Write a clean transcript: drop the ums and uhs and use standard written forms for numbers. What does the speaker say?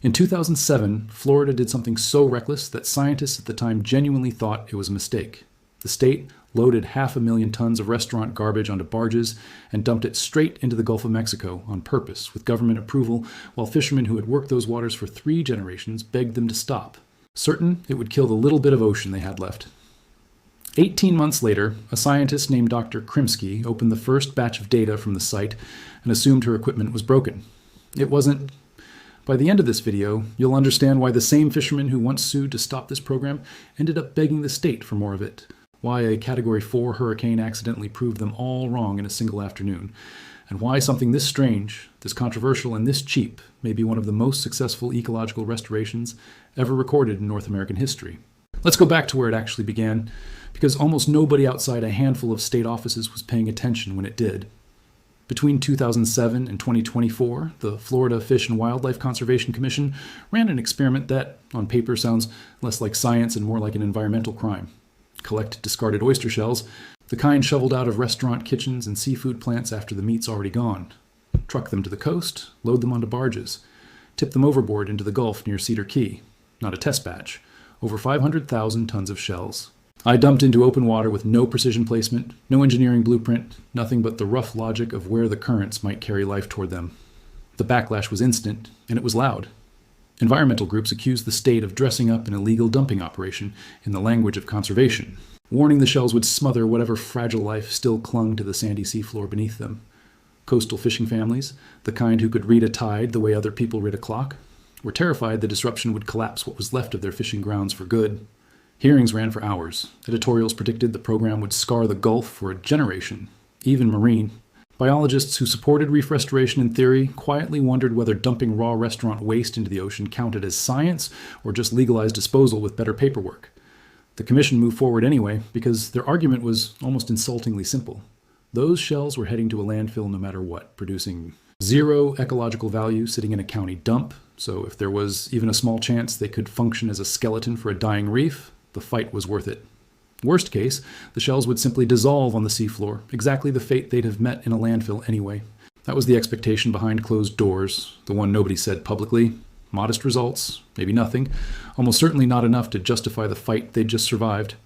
In 2007, Florida did something so reckless that scientists at the time genuinely thought it was a mistake. The state loaded 500,000 tons of restaurant garbage onto barges and dumped it straight into the Gulf of Mexico on purpose with government approval, while fishermen who had worked those waters for 3 generations begged them to stop, certain it would kill the little bit of ocean they had left. 18 months later, a scientist named Dr. Krimsky opened the first batch of data from the site and assumed her equipment was broken. It wasn't. By the end of this video, you'll understand why the same fishermen who once sued to stop this program ended up begging the state for more of it, why a Category 4 hurricane accidentally proved them all wrong in a single afternoon, and why something this strange, this controversial, and this cheap may be one of the most successful ecological restorations ever recorded in North American history. Let's go back to where it actually began, because almost nobody outside a handful of state offices was paying attention when it did. Between 2007 and 2024, the Florida Fish and Wildlife Conservation Commission ran an experiment that, on paper, sounds less like science and more like an environmental crime. Collect discarded oyster shells, the kind shoveled out of restaurant kitchens and seafood plants after the meat's already gone. Truck them to the coast, load them onto barges, tip them overboard into the Gulf near Cedar Key. Not a test batch. Over 500,000 tons of shells. I dumped into open water with no precision placement, no engineering blueprint, nothing but the rough logic of where the currents might carry life toward them. The backlash was instant, and it was loud. Environmental groups accused the state of dressing up an illegal dumping operation in the language of conservation, warning the shells would smother whatever fragile life still clung to the sandy seafloor beneath them. Coastal fishing families, the kind who could read a tide the way other people read a clock, were terrified the disruption would collapse what was left of their fishing grounds for good. Hearings ran for hours. Editorials predicted the program would scar the Gulf for a generation, even marine. Biologists who supported reef restoration in theory quietly wondered whether dumping raw restaurant waste into the ocean counted as science or just legalized disposal with better paperwork. The commission moved forward anyway because their argument was almost insultingly simple. Those shells were heading to a landfill no matter what, producing 0 ecological value sitting in a county dump, so if there was even a small chance they could function as a skeleton for a dying reef, the fight was worth it. Worst case, the shells would simply dissolve on the seafloor, exactly the fate they'd have met in a landfill anyway. That was the expectation behind closed doors, the one nobody said publicly. Modest results, maybe nothing, almost certainly not enough to justify the fight they'd just survived.